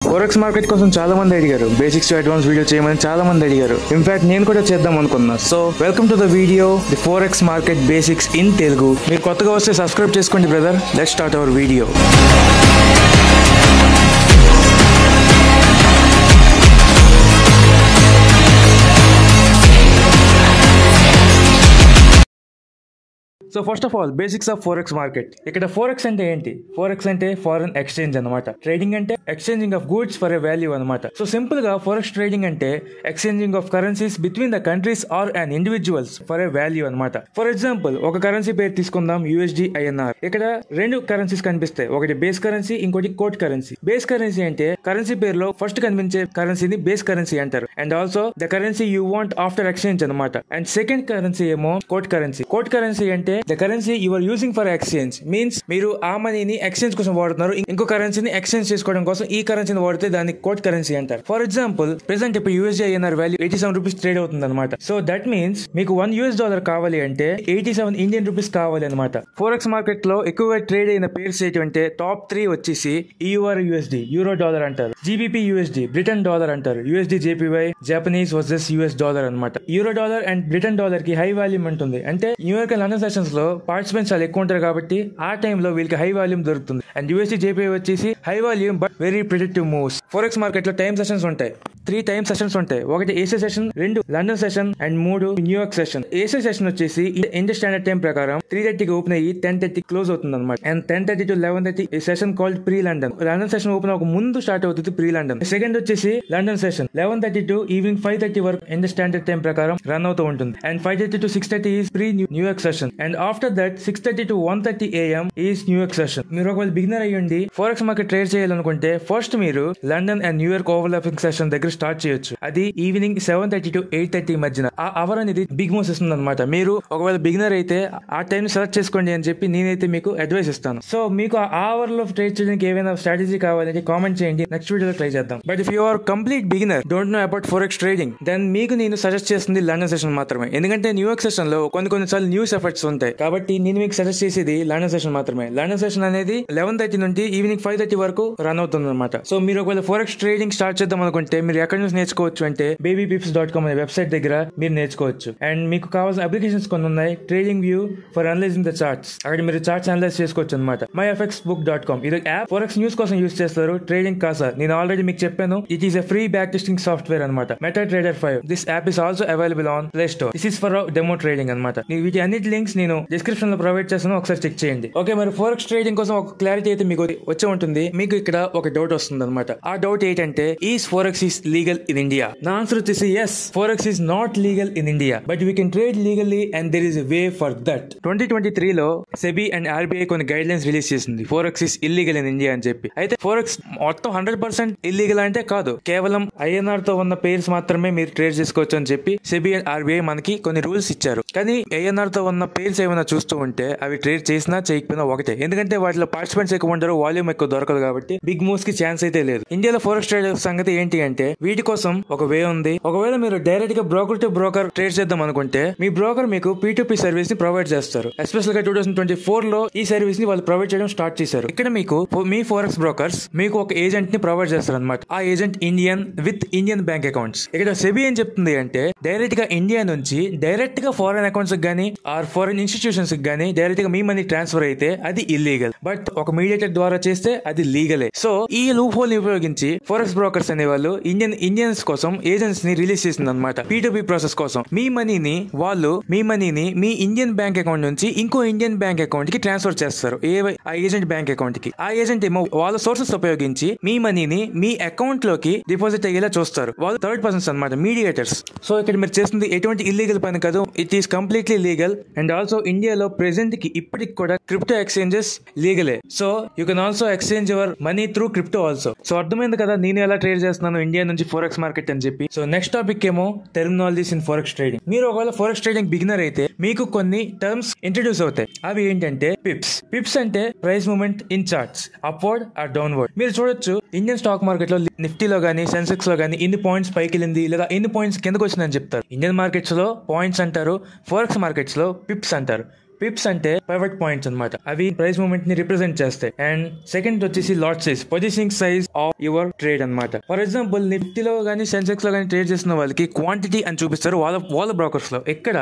Forex market కోసం చాలా మంది అడిగారు, బేసిక్స్ టు అడ్వాన్స్ వీడియో చేయమని చాలా మంది అడిగారు. ఇన్ఫాక్ట్ నేను కూడా చేద్దాం అనుకున్నా. So welcome to the video, the forex market basics in Telugu. మీరు కొత్తగా వస్తే సబ్స్క్రైబ్ చేసుకోండి brother. Let's start our video. So first of all basics of forex market. ఇక్కడ ఫోరెక్స్ అంటే ఏంటి? ఫోరెక్స్ అంటే ఫారెన్ ఎక్స్చేంజ్ అనమాట. ట్రేడింగ్ అంటే exchanging of goods for a value అనమాట. సో సింపుల్ గా ఫోరెక్స్ ట్రేడింగ్ అంటే exchanging of currencies between the countries or and individuals for a value అనమాట. ఫర్ ఎగ్జాంపుల్ ఒక కరెన్సీ పేరు తీసుకుందాం, USD INR. ఇక్కడ రెండు కరెన్సీస్ కనిపిస్తాయి, ఒకటి బేస్ కరెన్సీ, ఇంకోటి కోట్ కరెన్సీ. బేస్ కరెన్సీ అంటే కరెన్సీ పేరులో ఫస్ట్ కనిపించే కరెన్సీని బేస్ కరెన్సీ అంటారు. And also the currency you want after exchange అనమాట. అండ్ సెకండ్ కరెన్సీ ఏమో కోట్ కరెన్సీ. కోట్ కరెన్సీ అంటే the currency you are using for exchange. Means మీరు ఆ మనీని ఎక్స్చేంజ్ కోసం వాడుతున్నారు, ఇంకో కరెన్సీని ఎక్స్చేంజ్ చేసుకోవడం కోసం ఈ కరెన్సీని వాడితే దాన్ని కోట్ కరెన్సీ అంటారు. ఫర్ ఎగ్జాంపుల్ ప్రెసెంట్ ఇప్పుడు USD INR value 87 rupees trade అవుతుంది అనమాట. సో దట్ మీన్స్ మీకు $1 కావాలి అంటే 87 ఇండియన్ రూపీస్ కావాలి అనమాట. ఫోరెక్స్ మార్కెట్ లో ఎక్కువగా ట్రేడ్ అయిన పేర్స్ ఏంటంటే టాప్ 3 వచ్చేసి EUR/USD, యూరో డాలర్ అంటారు. GBP/USD, బ్రిటన్ డాలర్ అంటారు. USD/JPY, Japanese versus US dollar అనమాట. Euro dollar and Britain dollar కి హై వాల్యూమ్ ఉంటుంది. అంటే న్యూయార్క్ అండ్ లండన్ సెషన్స్ లో పార్టిసిపెంట్స్ చాలా ఎక్కువ ఉంటారు కాబట్టి ఆ టైంలో వీళ్ళకి హై వాల్యూమ్ దొరుకుతుంది. అండ్ USD/JPY వచ్చేసి high volume but very predictive moves. Forex market లో టైం సెషన్స్ ఉంటాయి, 3 టైం సెషన్స్ ఉంటాయి. ఒకటి Asia session, 2 London session and 3 New York session. Asia session వచ్చేసి ఇండియన్ స్టాండర్డ్ టైం ప్రకారం 3:30కి ఓపెన్ అయ్యి 10:30 క్లోజ్ అవుతుంది అనమాట. అండ్ 10:30 to 11:30 ఈ session called pre London. London session open ఒక ముందు స్టార్ట్ అవుతుంది ప్రీ లండన్. సెకండ్ వచ్చేసి లండన్ సెషన్ 11:30 to ఈవినింగ్ 5:30 వరకు ఇండియన్ స్టాండర్డ్ టైం ప్రకారం రన్ అవుతూ ఉంటుంది. And 5:30 to 6:30 is pre New York session. And after that 6:30 to 1:30 AM is New York session. మీరు ఒకవేళ బిగినర్ అయ్యండి ఫోరెక్స్ మార్కెట్ ట్రేడ్ చేయాలనుకుంటే ఫస్ట్ మీరు London and New York overlapping session దగ్గర స్టార్ట్ చేయొచ్చు. అది ఈవినింగ్ 7:30 to 8:30 మధ్యన. ఆ అవర్ అనేది బిగ్ మూవ్స్ ఇస్తుంది అనమాట. మీరు ఒకవేళ బిగినర్ అయితే ఆ టైం సెలెక్ట్ చేసుకోండి అని చెప్పి నేనైతే మీకు అడ్వైస్ ఇస్తాను. సో మీకు ఆ అవర్ లో ట్రేడ్ చేయడానికి ఏమైనా స్ట్రాటజీ కావాలంటే కామెంట్ చేయండి, నెక్స్ట్ వీడియోలో ట్రై చేద్దాం. But if you are complete beginner, don't know about forex trading, then మీకు నేను సజెస్ట్ చేస్తుంది లండన్ సెషన్ మాత్రమే. ఎందుకంటే న్యూయార్క్ సెషన్ లో కొన్నిసార్లు న్యూస్ ఎఫెక్ట్స్ ఉంటాయి కాబట్టి నేను మీకు సజెస్ట్ చేసేది లండన్ సెషన్ మాత్రమే. లండన్ సెషన్ అనేది 11:30 నుండి ఈవినింగ్ 5:30 వరకు రన్ అవుతుంది అనమాట. సో మీరు ఒకవేళ ఫోరెక్స్ ట్రేడింగ్ స్టార్ట్ చేద్దాం అనుకుంటే మీరు ఎక్కడి నుంచి నేర్చుకోవచ్చు అంటే babypips.com అనే వెబ్సైట్ దగ్గర మీరు నేర్చుకోవచ్చు. అండ్ మీకు కావాల్సిన అప్లికేషన్స్ కొన్ని ఉన్నాయి. Trading view for analysing the charts, అక్కడ మీరు చార్ట్స్ అనలైజ్ చేసుకోవచ్చు అనమాట. myfxbook.com ఇది యాప్ ఫోరెక్స్ న్యూస్ కోసం యూస్ చేస్తారు, ట్రేడింగ్ కాదు సార్. నేను ఆల్రెడీ మీకు చెప్పాను, it is a free back testing software అనమాట. MetaTrader 5 this app is also available on play store. This is for demo trading అనమాట. వీటి అన్నిటి లింక్స్ నేను డిస్క్రిప్షన్ లో ప్రొవైడ్ చేస్తాను, ఒకసారి చెక్ చేయండి. ఓకే, మరి ఫోరెక్స్ ట్రేడింగ్ కోసం ఒక క్లారిటీ అయితే మీకు వచ్చే ఉంటుంది. మీకు ఇక్కడ ఒక డౌట్ వస్తుంది అనమాట. ఆ డౌట్ ఏంటంటే is forex is legal in India? నా ఆన్సర్ వచ్చేసి yes, forex is not legal in India, but we can trade legally and there is a way for that. 2023 లో SEBI and RBI కొన్ని guide lines release చేసింది, forex is illegal in India అని చెప్పి. అయితే forex మొత్తం 100% illegal అంటే కాదు, కేవలం INR తో ఉన్న పేర్స్ మాత్రమే మీరు ట్రేడ్ చేసుకోవచ్చు అని చెప్పి SEBI and RBI మనకి కొన్ని రూల్స్ ఇచ్చారు. కానీ INR తో ఉన్న పేర్స్ ఏమైనా చూస్తూ ఉంటే అవి ట్రేడ్ చేసినా చేయకపోయినా ఒకటే. ఎందుకంటే వాటిలో పార్టిసిపెంట్స్ ఎక్కువ ఉంటారు, వాల్యూమ్ ఎక్కువ దొరకదు కాబట్టి బిగ్ మూవ్స్ కి ఛాన్స్ అయితే లేదు. ఇండియాలో ఫోరెక్స్ ట్రేడ్ సంగతి ఏంటి అంటే వీటి కోసం ఒక వే ఉంది. ఒకవేళ మీరు డైరెక్ట్ గా బ్రోకర్ టు బ్రోకర్ ట్రేడ్ చేద్దాం అనుకుంటే మీ బ్రోకర్ మీకు P2P సర్వీస్ ని ప్రొవైడ్ చేస్తారు. ఎస్పెషల్ గా 2024 లో ఈ సర్వీస్ ని వాళ్ళు ప్రొవైడ్ చేయడం స్టార్ట్ చేశారు. ఇక్కడ మీకు మీ ఫోరెక్స్ బ్రోకర్స్ మీకు ఒక ఏజెంట్ ని ప్రొవైడ్ చేస్తారు అనమాట. ఆ agent Indian with Indian bank accounts. ఇక్కడ సెబీ ఏం చెప్తుంది అంటే డైరెక్ట్ గా ఇండియా నుంచి డైరెక్ట్ గా ఫారెన్ అకౌంట్స్ గానీ ఆర్ ఫారెన్ ఇన్స్టిట్యూషన్స్ గానీ డైరెక్ట్ గా మీ మనీ ట్రాన్స్ఫర్ అయితే అది ఇల్లీగల్. బట్ ఒక మీడియేటర్ ద్వారా చేస్తే అది లీగలే. సో ఈ లూప్ హోల్ ని ఉపయోగించి ఫోరెక్స్ బ్రోకర్స్ అనే వాళ్ళు ఇండియన్స్ కోసం ఏజెంట్స్ ని రిలీజ్ చేసింది అనమాట. P2P ప్రాసెస్ కోసం మీ మనీని మీ ఇండియన్ బ్యాంక్ అకౌంట్ నుంచి ఇంకో ఇండియన్ బ్యాంక్ అకౌంట్ కి ట్రాన్స్ఫర్ చేస్తారు, ఆ ఏజెంట్ బ్యాంక్ అకౌంట్ కి. ఆ ఏజెంట్ ఏమో వాళ్ళ సోర్సెస్ ఉపయోగించి మీ మనీని మీ అకౌంట్ లోకి డిపాజిట్ అయ్యేలా చూస్తారు. వాళ్ళు థర్డ్ పర్సన్స్ అనమాట, మీడియేటర్స్. సో ఇక్కడ మీరు చేస్తుంది ఎటువంటి ఇల్లీగల్ పని కాదు, it is completely legal. And also ఇండియాలో ప్రెసెంట్ కి ఇప్పటికి కూడా క్రిప్టో ఎక్స్చేంజెస్ లీగలే. So you can also exchange your money through crypto also. So అర్థమైంది కదా నేను ఎలా ట్రేడ్ చేస్తున్నాను ఇండియా నుంచి ఫోరెక్స్ మార్కెట్ అని చెప్పి. సో నెక్స్ట్ టాపిక్ ఏమో టెర్మినాలజీస్ ఇన్ ఫోరెక్స్ ట్రేడింగ్. మీరు ఒకవేళ ఫోరెక్స్ ట్రేడింగ్ బిగినర్ అయితే మీకు కొన్ని టర్మ్స్ ఇంట్రడ్యూస్ అవుతాయి. అవి ఏంటంటే పిప్స్ అంటే price movement in charts, upward or downward. మీరు చూడొచ్చు ఇండియన్ స్టాక్ మార్కెట్ లో నిఫ్టీలో గానీ సెన్సెక్స్ లో గానీ ఇన్ని పాయింట్స్ పైకి వెళ్ళింది లేదా ఇన్ని పాయింట్స్ కిందకు వచ్చిందని చెప్తారు. ఇండియన్ మార్కెట్స్ లో పాయింట్స్ అంటారు, ఫోరెక్స్ మార్కెట్స్ లో పిప్స్ అంటారు. పిప్స్ అంటే పైవట్ పాయింట్స్ అన్నమాట. అవి ప్రైస్ మూవ్మెంట్ ని రిప్రజెంట్ చేస్తాయి. అండ్ సెకండ్ వచ్చేసి lot size, positioning size of your trade అన్నమాట. ఫర్ ఎగ్జాంపుల్ నిఫ్టీలో కానీ సెన్సెక్స్ లో కానీ ట్రేడ్ చేస్తున్న వాళ్ళకి క్వాంటిటీ అని చూపిస్తారు వాళ్ళ బ్రోకర్స్ లో. ఇక్కడ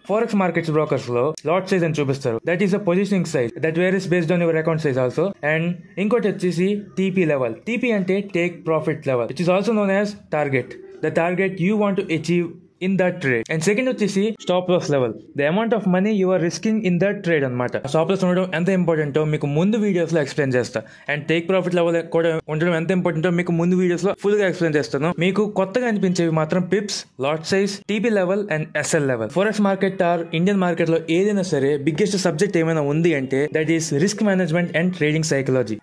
ఫారెక్స్ మార్కెట్స్ బ్రోకర్స్ లో లాట్ సైజ్ అని చూపిస్తారు. That is a positioning size that varies based on your account size also. And ఇంకోటి వచ్చేసి టీపీ లెవెల్. టీపీ అంటే take profit level, which is also known as target, the target you want to achieve in that trade. And second వచ్చేసి stop loss level, the amount of money you are risking in that trade అనమాట. Stop loss ఉండడం ఎంత ఇంపార్టెంటో మీకు ముందు videos లో explain చేస్తా. And take profit level కూడా ఉండడం ఎంత ఇంపార్టెంటో మీకు ముందు వీడియోస్ లో ఫుల్ గా ఎక్స్ప్లెయిన్ చేస్తాను. మీకు కొత్తగా అనిపించేవి మాత్రం pips, lot size, TP level and SL level. Forex market or Indian market లో ఏదైనా సరే బిగ్గెస్ట్ సబ్జెక్ట్ ఏమైనా ఉంది అంటే that is risk management and trading psychology.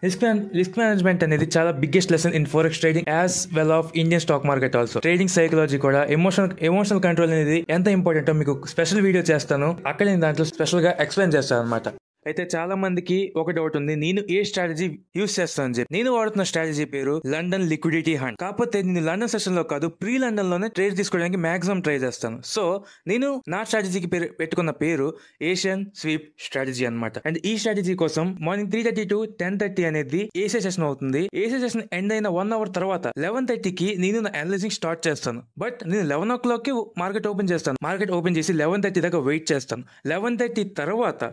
Risk management అనేది చాలా biggest lesson in forex trading as well of Indian stock market also. Trading psychology కూడా emotional control అనేది ఎంత ఇంపార్టెంట్ మీకు స్పెషల్ వీడియో చేస్తాను, అక్కడ నేను దాంట్లో స్పెషల్ గా ఎక్స్ప్లెయిన్ చేస్తాను అనమాట. అయితే చాలా మందికి ఒక డౌట్ ఉంది, నేను ఏ స్ట్రాటజీ యూస్ చేస్తాను చెప్పి. నేను వాడుతున్న స్ట్రాటజీ పేరు లండన్ లిక్విడిటీ హంట్. కాకపోతే నేను లండన్ సెషన్ లో కాదు, ప్రీ లండన్ లోనే ట్రేడ్ తీసుకోవడానికి మాక్సిమం ట్రై చేస్తాను. సో నేను నా స్ట్రాటజీకి పెట్టుకున్న పేరు ఏషియన్ స్వీప్ స్ట్రాటజీ అనమాట. అండ్ ఈ స్ట్రాటజీ కోసం మార్నింగ్ 3:30 to 10:30 అనేది ఏసీ సెషన్ అవుతుంది. ఏసీ సెషన్ ఎండ్ అయిన 1 hour తర్వాత 11:30కి నేను నా అనలైజింగ్ స్టార్ట్ చేస్తాను. బట్ నేను 11 o'clock మార్కెట్ ఓపెన్ చేస్తాను. మార్కెట్ ఓపెన్ చేసి 11:30 దాకా వెయిట్ చేస్తాను. 11:30 తర్వాత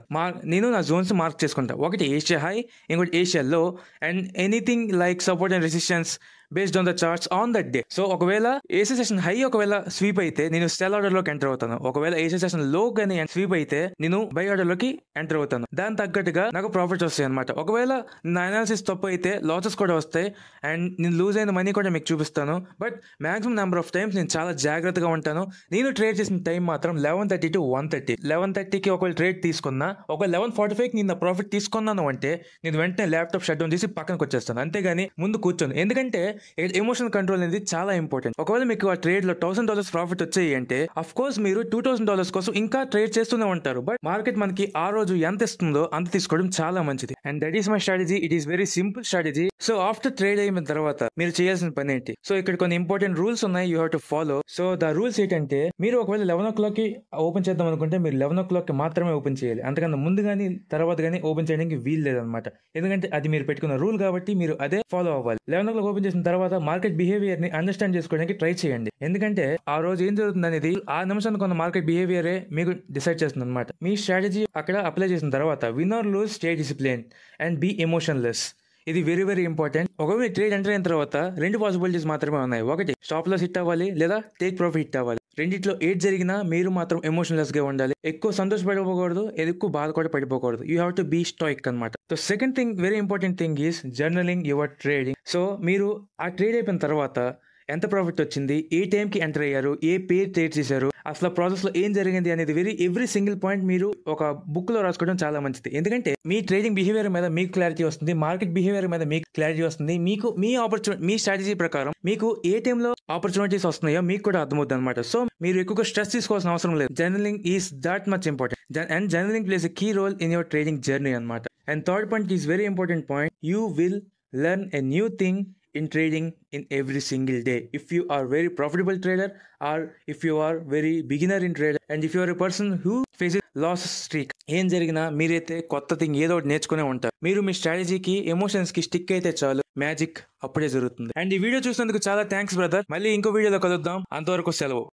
నేను నా జోన్స్ మార్క్ చేసుకుంటా. ఒకటి ఏషియా హై, ఇంకోటి ఏషియా లో, and anything like support and resistance based on the charts on that day. So ఒకవేళ ఏసీ సెషన్ హై ఒకవేళ స్వీప్ అయితే నేను సెల్ ఆర్డర్ లోకి ఎంటర్ అవుతాను. ఒకవేళ ఏసీ సెషన్ లో కానీ స్వీప్ అయితే నేను బై ఆర్డర్ లోకి ఎంటర్ అవుతాను. దాని తగ్గట్టుగా నాకు ప్రాఫిట్స్ వస్తాయి అనమాట. ఒకవేళ నా అనాలిసిస్ తప్పు అయితే లాసెస్ కూడా వస్తాయి అండ్ నేను లూజ్ అయిన మనీ కూడా మీకు చూపిస్తాను. But maximum number of times నేను చాలా జాగ్రత్తగా ఉంటాను. నేను ట్రేడ్ చేసిన టైం మాత్రం 11:30 to 1:30. 11:30కి ఒకవేళ ట్రేడ్ తీసుకున్నా, ఒకవేళ 11:45కి నేను ప్రాఫిట్ తీసుకున్నాను అంటే నేను వెంటనే ల్యాప్టాప్ షట్ డౌన్ చేసి పక్కనకి వచ్చేస్తాను. అంతేగాని ముందు కూర్చొని, ఎందుకంటే ఎమోషనల్ కంట్రోల్ అనేది చాలా ఇంపార్టెంట్. ఒకవేళ మీకు ఆ ట్రేడ్ లో $1,000 ప్రాఫిట్ వచ్చాయి అంటే అఫ్ కోర్స్ మీరు $2,000 కోసం ఇంకా ట్రేడ్ చేస్తూనే ఉంటారు. బట్ మార్కెట్ మనకి ఆ రోజు ఎంత ఇస్తుందో అంత తీసుకోవడం చాలా మంచిది. And that is my strategy. It is very simple strategy. So after trade అయిన తర్వాత మీరు చేయాల్సిన పని ఏంటి? సో ఇక్కడ కొన్ని ఇంపార్టెంట్ రూల్స్ ఉన్నాయి, you have to follow. So the rules ఏంటంటే, మీరు ఒకవేళ 11 o'clock కి ఓపెన్ చేద్దాం అనుకుంటే మీరు 11 o'clock కి మాత్రమే ఓపెన్ చేయాలి. అంతకన్నా ముందు కానీ తర్వాత కానీ ఓపెన్ చేయడానికి వీలు లేదనమాట. ఎందుకంటే అది మీరు పెట్టుకున్న రూల్ కాబట్టి మీరు అదే ఫాలో అవ్వాలి. 11 o'clock ఓపెన్ చేసిన తర్వాత మార్కెట్ బిహేవియర్ ని అండర్స్టాండ్ చేసుకోవడానికి ట్రై చేయండి. ఎందుకంటే ఆ రోజు ఏం జరుగుతుంది అనేది ఆ నిమిషానికి ఉన్న మార్కెట్ బిహేవియరే మీకు డిసైడ్ చేస్తుంది అనమాట. మీ స్ట్రాటజీ అక్కడ అప్లై చేసిన తర్వాత win or lose, stay discipline and be emotionless. ఇది వెరీ వెరీ ఇంపార్టెంట్. ఒకవేళ ట్రేడ్ ఎంటర్ అయిన తర్వాత 2 పాసిబిలిటీస్ మాత్రమే ఉన్నాయి. ఒకటి స్టాప్ లాస్ హిట్ అవ్వాలి, లేదా టేక్ ప్రాఫిట్ హిట్ అవ్వాలి. రెండిట్లో ఏది జరిగినా మీరు మాత్రం ఎమోషన్లెస్ గా ఉండాలి. ఎక్కువ సంతోషపడిపోకూడదు, ఎక్కువ బాధ కూడా పడిపోకూడదు. You have to be stoic అనమాట. So second thing, very important thing is journaling your trading. So మీరు ఆ ట్రేడ్ అయిపోయిన తర్వాత ఎంత ప్రాఫిట్ వచ్చింది, ఏ టైంకి ఎంటర్ అయ్యారు, ఏ పేర్ ట్రేడ్ చేశారు, అసలు ప్రాసెస్ లో ఏం జరిగింది అనేది ఎవ్రీ సింగిల్ పాయింట్ మీరు ఒక బుక్ లో రాసుకోవడం చాలా మంచిది. ఎందుకంటే మీ ట్రేడింగ్ బిహేవియర్ మీద మీకు క్లారిటీ వస్తుంది, మార్కెట్ బిహేవియర్ మీద మీకు క్లారిటీ వస్తుంది. మీకు మీ స్ట్రాటజీ ప్రకారం మీకు ఏ టైంలో ఆపర్చునిటీస్ వస్తున్నాయో మీకు కూడా అర్థమవుతుంది అనమాట. సో మీరు ఎక్కువగా స్ట్రెస్ తీసుకోవాల్సిన అవసరం లేదు. Journaling is that much important and journaling plays a key role in your trading journey అనమాట. And third point is very important point, you will learn a new thing in trading in every single day. If you are very profitable trader, or if you are very beginner in trade, and if you are a person who faces loss streak, ఏం జరిగినా మీరైతే కొత్త thing ఏదో ఒకటి నేర్చుకునే ఉంటారు. మీరు మీ స్ట్రాటజీకి emotions కి స్టిక్ అయితే చాలు, మ్యాజిక్ అప్పుడే జరుగుతుంది. అండ్ ఈ వీడియో చూసినందుకు చాలా థ్యాంక్స్ బ్రదర్. మళ్ళీ ఇంకో వీడియోలో కలుద్దాం. అంతవరకు సెలవు.